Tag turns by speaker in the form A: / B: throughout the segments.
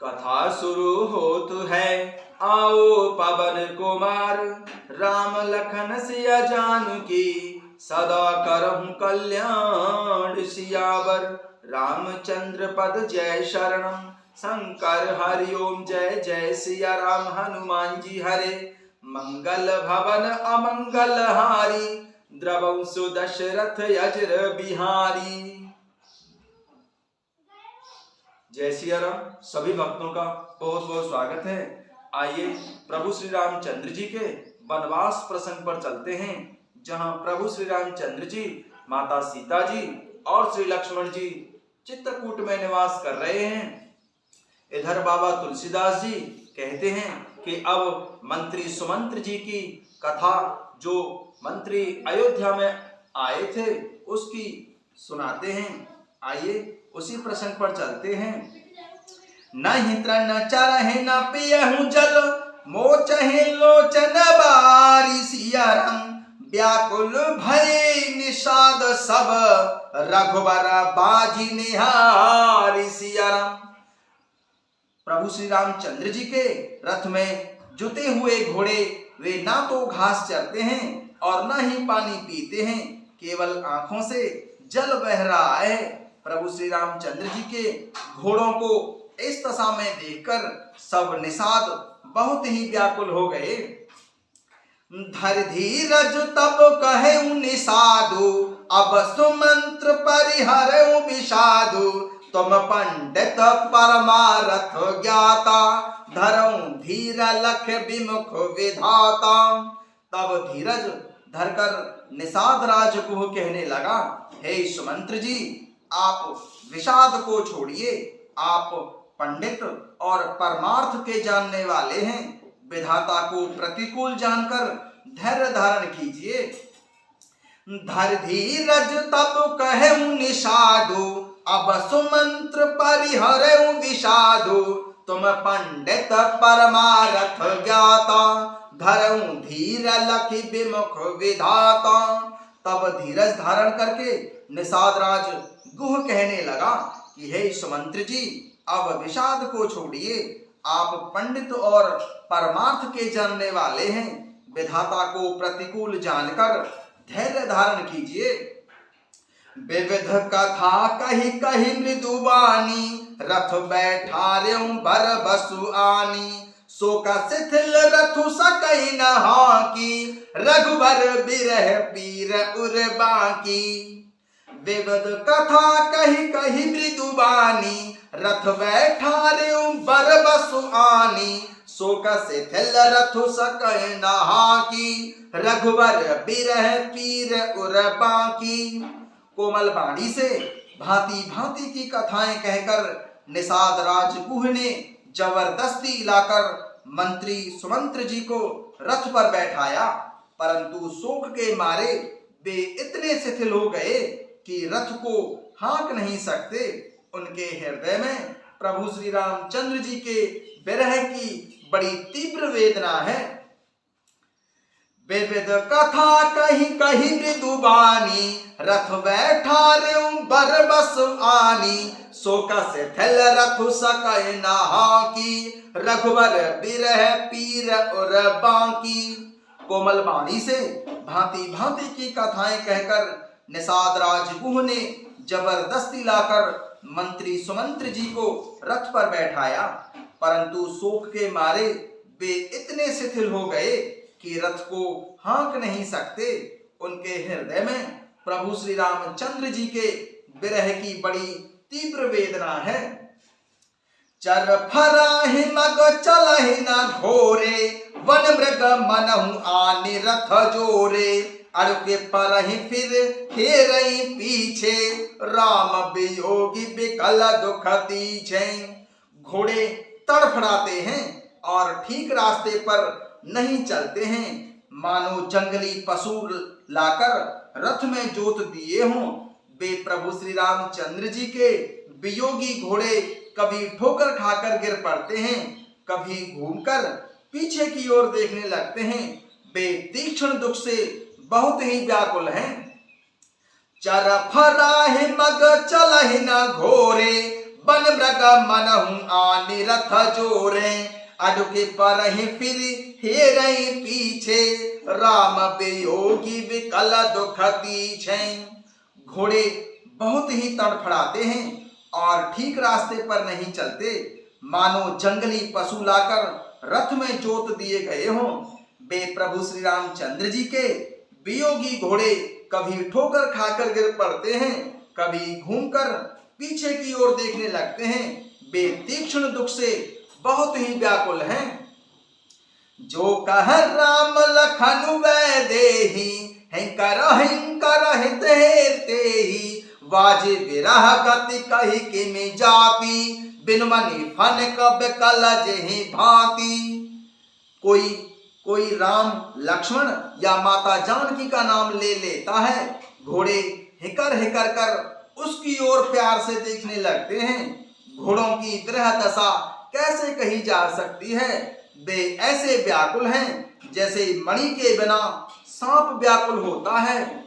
A: कथा शुरू होत है, आओ पवन कुमार। राम लखन सिया जानकी, सदा करहु कल्याण सियावर। रामचंद्र पद जय शरणम, शंकर हरि ओम जय जय सिया राम। हनुमान जी हरे, मंगल भवन अमंगल हारी। द्रवंसु दशरथ अजर बिहारी। जय सिया राम। सभी भक्तों का बहुत बहुत स्वागत है। आइए प्रभु श्री रामचंद्र जी के वनवास प्रसंग पर चलते हैं, जहां प्रभु श्री रामचंद्र जी, माता सीता जी और श्री लक्ष्मण जी चित्रकूट में निवास कर रहे हैं। इधर बाबा तुलसीदास जी कहते हैं कि अब मंत्री सुमंत्र जी की कथा, जो मंत्री अयोध्या में आए थे, उसकी सुनाते हैं। आइए उसी प्रसंग पर चलते हैं। नहीं तृण चरहि न पियहु जल, मोचहि लोचन बारी। सिया राम व्याकुल भय निषाद सब, रघुबर बाजी निहारी। सिया राम। प्रभु श्री रामचंद्र जी के रथ में जुते हुए घोड़े वे ना तो घास चरते हैं और ना ही पानी पीते हैं, केवल आंखों से जल बह रहा है। प्रभु श्री रामचंद्र जी के घोड़ों को इस दशा में देखकर सब निषाद बहुत ही व्याकुल हो गए। धर धीरज तब कहे निषादु, अब सुमंत्र परिहरऊ विषादु। तुम पंडित परमारथ ज्ञाता, धरऊ धीर लख विमुख विधाता। तब धीरज धरकर निषाद राज को कहने लगा, हे सुमंत्र जी, आप विषाद को छोड़िए। आप पंडित और परमार्थ के जानने वाले हैं। विधाता को प्रतिकूल जानकर धैर्य धारण कीजिए। धर धीरज तब कहूं निषादु, अब सुमंत्र परिहरऊ विषादु। तुम पंडित परमारथ ज्ञाता, धरऊ धीर लखि विमुख विधाता। तब धीरज धारण करके निषाद राज गुह कहने लगा कि हे सुमंत्र जी, अब विषाद को छोड़िए। आप पंडित और परमार्थ के जानने वाले हैं। विधाता को प्रतिकूल जानकर धैर्य धारण कीजिए। विविध कथा कही कही मृदुवानी, रथ बैठार्यों बर बसु आनी। शोक शिथिल रथु सकई न हाकी, रघुबर बिरह पीर उर बाकी। विविध कथा कही कही मृदुवानी, रथ बैठार्यों बर बसु आनी। शोक शिथिल रथु सकई न हाकी, रघुबर बिरह पीर उर बाकी। कोमल वाणी से भांति भांति की कथाएं कहकर निषाद राजगुह ने जबरदस्ती लाकर मंत्री सुमंत्र जी को रथ पर बैठाया, परंतु शोक के मारे वे इतने शिथिल हो गए कि रथ को हाँक नहीं सकते। उनके हृदय में प्रभु श्री रामचंद्र जी के विरह की बड़ी तीव्र वेदना है। विविध कथा कही कही मृदुबानी, रथ बैठार्यों बर बस आनी। शोक शिथिल रथु सकई न हाकी, रघुबर बिरह पीर उर बाकी। कोमल वाणी से भांति भांति की कथाएं कहकर निषाद राजगुह ने जबरदस्ती लाकर मंत्री सुमंत्र जी को रथ पर बैठाया, परंतु शोक के मारे वे इतने शिथिल हो गए कि रथ को हाँक नहीं सकते। उनके हृदय में प्रभु श्री रामचंद्र जी के विरह की बड़ी तीव्र वेदना है। चर फराहि मग चलहि न घोरे, वन मृग मनहु आनि रथ जोरे। अड़के परहि फिर हेरई पीछे, राम वियोगी विकल दुख दीछे। घोड़े तड़फड़ाते हैं और ठीक रास्ते पर नहीं चलते हैं, मानो जंगली पशु लाकर रथ में जोत दिए हों। वे प्रभु श्री रामचंद्र जी के वियोगी घोड़े कभी ठोकर खाकर गिर पड़ते हैं, कभी घूमकर पीछे की ओर देखने लगते हैं। वे तीक्ष्ण दुख से बहुत ही व्याकुल हैं। चर फराहि मग चलहि न घोरे, वन
B: मन मृग मनहु आनि रथ जोरे, अडुके पर ही फिर हेरै पीछे, राम वियोगी विकल दुख दीछे। घोड़े बहुत ही तड़फड़ाते हैं और ठीक रास्ते पर नहीं चलते, मानो जंगली पशु लाकर रथ में जोत दिए गए हों। वे प्रभु श्री रामचंद्र जी के वियोगी घोड़े कभी ठोकर खाकर गिर पड़ते हैं, कभी घूमकर पीछे की ओर देखने लगते हैं। वे तीक्ष्ण दुख से बहुत ही व्याकुल हैं। जो कह राम लखन वै देहि, हिंकर तेहि, वाजे विरह गति कहि किमि जाति, बिनु मनि फन कब कल जेहि भांति। कोई राम लक्ष्मण या माता जानकी का नाम ले लेता है, घोड़े हिकर हिकर कर उसकी ओर प्यार से देखने लगते हैं। घोड़ों की विरह दशा कैसे कही जा सकती है। वे ऐसे व्याकुल हैं जैसे मणि के बिना सांप व्याकुल होता है।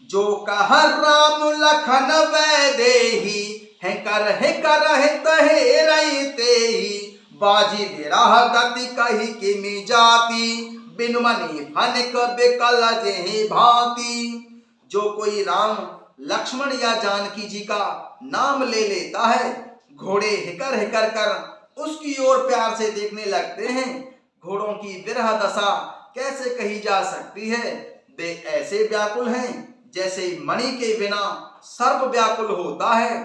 B: जो कह राम लखन वै देहि, हिकर तेहि, बाजी विरह गति कहि किमि जाति, बिनु मनि फनक बिकल जेहि भांति। जो कोई राम लक्ष्मण या जानकी जी का नाम ले लेता है, घोड़े हिकर हिकर कर उसकी ओर प्यार से देखने लगते हैं। घोड़ों की विरह दशा कैसे कही जा सकती है। वे ऐसे व्याकुल हैं जैसे मणि के बिना सर्प व्याकुल होता है।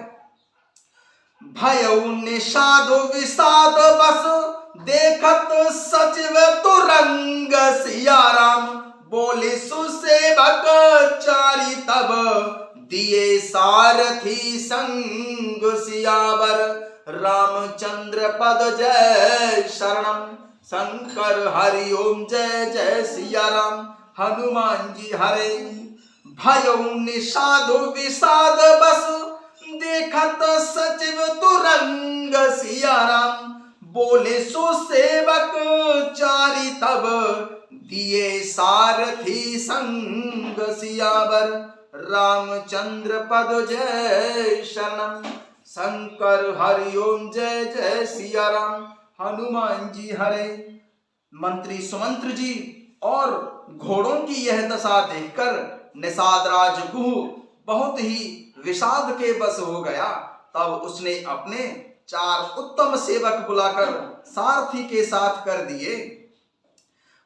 B: भयउ निषाद विषाद बस, देखत सचिव तुरंग सिया राम, बोले सुसेवक चारि तब, दिए सारथी संग सियावर, रामचंद्र पद जय शरणम, शंकर हरि ओम जय जय सिया राम, हनुमान जी हरे। भयउ निषाद विषाद बस, देखत सचिव तुरंग सिया राम, बोले सो सेवक चारि तब, दिए सारथी संग सियावर, रामचंद्र पद जय शरणम, शंकर हरि ओम जय जय सिया राम, हनुमान जी हरे। मंत्री सुमंत्र जी और घोड़ों की यह दशा देखकर निषाद राज गुह बहुत ही विषाद के बस हो गया। तब उसने अपने 4 उत्तम सेवक बुलाकर सारथी के साथ कर दिए।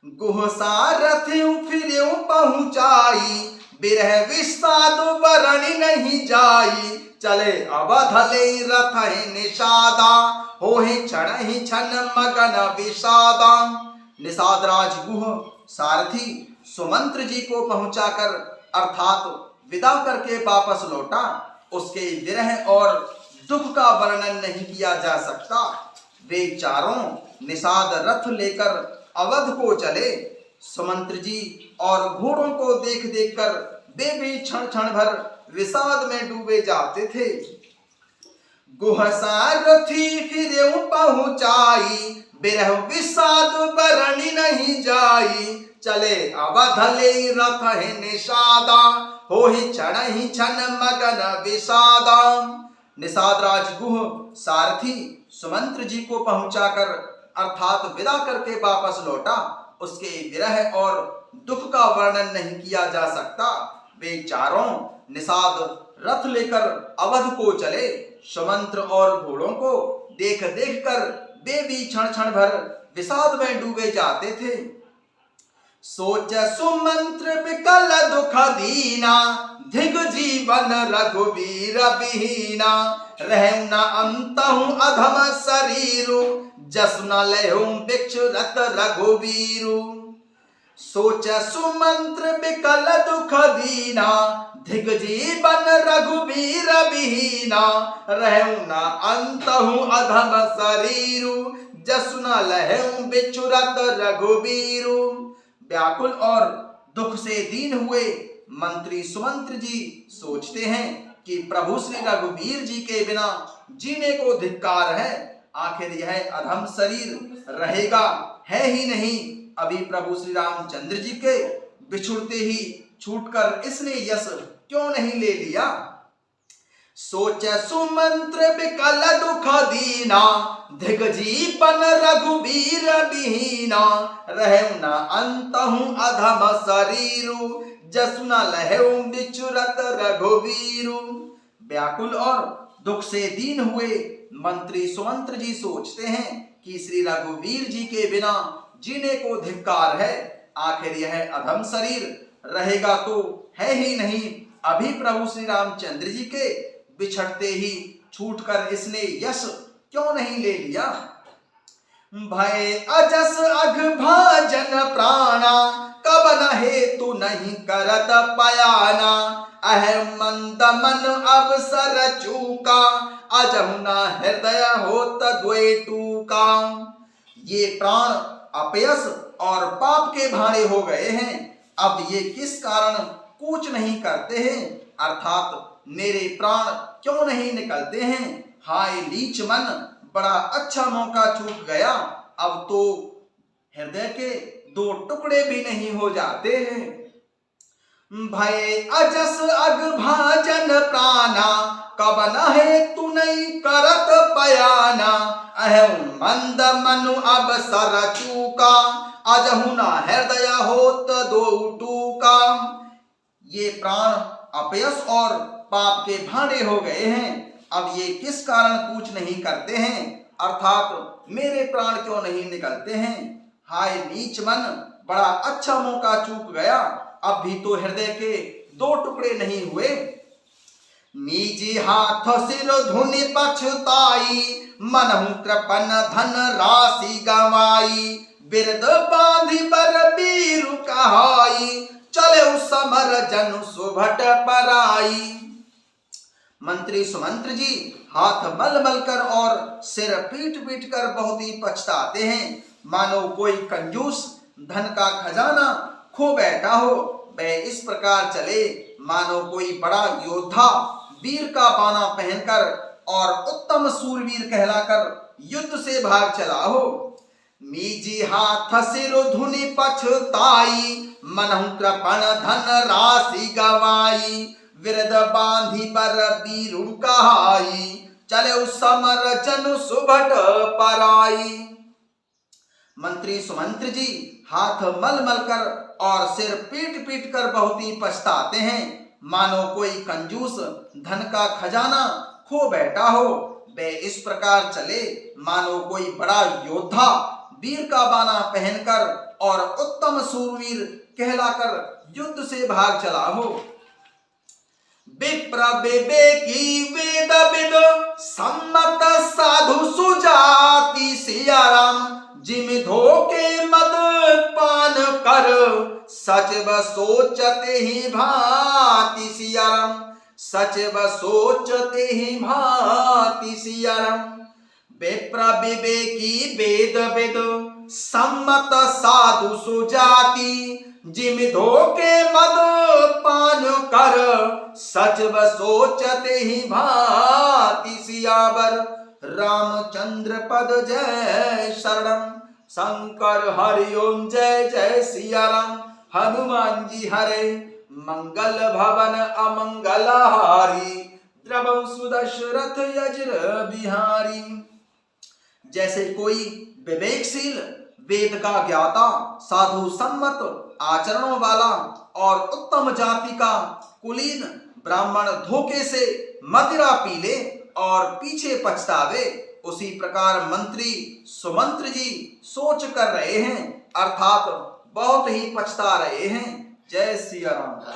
B: गुह सारथी फिर पहुंचाई, बिरह विषाद बरणी नहीं जाई, चले अवध ले रथ निषादा, होहि चढ़हि छन मगन विषादा। निषाद राज गुह सारथी सुमंत्र जी को पहुंचाकर अर्थात विदा करके वापस लौटा। उसके विरह और दुख का वर्णन नहीं किया जा सकता। वे चारों निषाद रथ लेकर अवध को चले। सुमंत्र जी और घोड़ों को देख देख कर वे भी क्षण क्षण भर विषाद में डूबे जाते थे। गुह सारथी फिर पहुंचाई, बिरह विषाद बरणी नहीं जाई, चले अवध ले रथ निषादा, होहि चढ़हि छन मगन विषादा। निषाद राज गुह सारथी सुमंत्र जी को पहुंचाकर अर्थात विदा करके वापस लौटा। उसके विरह और दुख का वर्णन नहीं किया जा सकता। वे चारों निषाद रथ लेकर अवध को चले। सुमंत्र और घोड़ों को देख देख कर वे भी क्षण क्षण भर विषाद में डूबे जाते थे। सोच सुमंत्र विकल दुख दीना, धिग जीवन रघुवीर विहीना, रहु न अंतहु अधम शरीरु, जसु न लहु बिक्षुरत रघुवीरु। सोच सुमंत्र विकल दुख दीना, धिग जीवन रघुवीर विहीना, रहु न अंतहु अधम शरीरु, जसु न लहु बिक्षुरत रघुवीरु। व्याकुल और दुख से दीन हुए मंत्री सुमंत्र जी सोचते हैं कि प्रभु श्री रघुवीर जी के बिना जीने को धिक्कार है। आखिर यह अधम शरीर रहेगा है ही नहीं। अभी प्रभु श्री रामचंद्र जी के बिछुड़ते ही छूटकर इसने यश क्यों नहीं ले लिया। सोच सुमंत्र बिकल दुख दीना, दिग्जीपन रघुबीर बिहीना। रहु न अंतहु अधम शरीरु, जसु न लहु बिचुरत रघुवीरु। व्याकुल और दुख से दीन हुए मंत्री सुमंत्र जी सोचते हैं कि श्री रघुवीर जी के बिना जीने को धिक्कार है। आखिर यह अधम शरीर रहेगा तो है ही नहीं। अभी प्रभु श्री रामचंद्र जी के बिछड़ते ही छूटकर इसने यश क्यों नहीं ले लिया। भय अजस अघ भाजन प्राणा, कब न हेतु नहीं करत पयाना। अहम मंद मन अवसर चूका, अजहु न हृदय होत द्वे टूका। ये प्राण अपयस और पाप के भाड़े हो गए हैं, अब ये किस कारण कूच नहीं करते हैं, अर्थात मेरे प्राण क्यों नहीं निकलते हैं। हाय नीच मन, बड़ा अच्छा मौका चूक गया, अब तो हृदय के दो टुकड़े भी नहीं हो जाते हैं। भय अजस अघ भाजन प्राणा, कब न हेतु नहीं करत पयाना। अहम मंद मनु अवसर चूका, अजहु न हृदय होत दो टूका। ये प्राण अपयस और पाप के भांडे हो गए हैं, अब ये किस कारण कूच नहीं करते हैं, अर्थात मेरे प्राण क्यों नहीं निकलते हैं। हाय नीच मन, बड़ा अच्छा मौका चूक गया, अब भी तो हृदय के दो टुकड़े नहीं हुए। निजी हाथ सिर धुनि पछताई, मनहु कृपन धन राशि गवाई। बिरद बांधि बर बीरु कहाई, चले समर जनु सुभट पराई। मंत्री सुमंत्र जी हाथ मल मल कर और सिर पीट पीट कर बहुत ही पछताते हैं, मानो कोई कंजूस धन का खजाना खो बैठा हो। वे इस प्रकार चले मानो कोई बड़ा योद्धा वीर का बाना पहनकर और उत्तम सूरवीर कहलाकर युद्ध से भाग चला हो। निजी हाथ सिर धुनि पछताई, मनहु कृपण धन राशि गवाई। विरद बांधि बर बीरु कहाई, चले समर जनु सुभट पराई। मंत्री सुमंत्र जी हाथ मल मल कर और सिर पीट पीट कर बहुत ही पछताते हैं, मानो कोई कंजूस धन का खजाना खो बैठा हो। वे इस प्रकार चले मानो कोई बड़ा योद्धा वीर का बाना पहनकर और उत्तम सूरवीर कहलाकर युद्ध से भाग चला हो। विप्र विवेकी वेद विद, सम्मत साधु सुजाति। सिया राम जिम धोके मद पान कर, सचब सोचते ही भांति। सिया राम सचब सोचते ही भांति। सिया राम विप्र विवेकी वेद विद, सम्मत साधु सुजाति। जिम धोके मद पान कर, सचब सोचते ही भांति। सियावर रामचंद्र पद जय शरणम, शंकर हरि ओम जय जय सिया राम। हनुमान जी हरे मंगल भवन अमंगलहारी, द्रवं सुदशरथ यज्र बिहारी। जैसे कोई विवेकशील वेद का ज्ञाता, साधु सम्मत आचरणों वाला और उत्तम जाति का कुलीन ब्राह्मण धोखे से मदिरा पी ले और पीछे पछतावे, उसी प्रकार मंत्री सुमंत्र जी सोच कर रहे हैं, अर्थात बहुत ही पछता रहे हैं। जय सिया राम।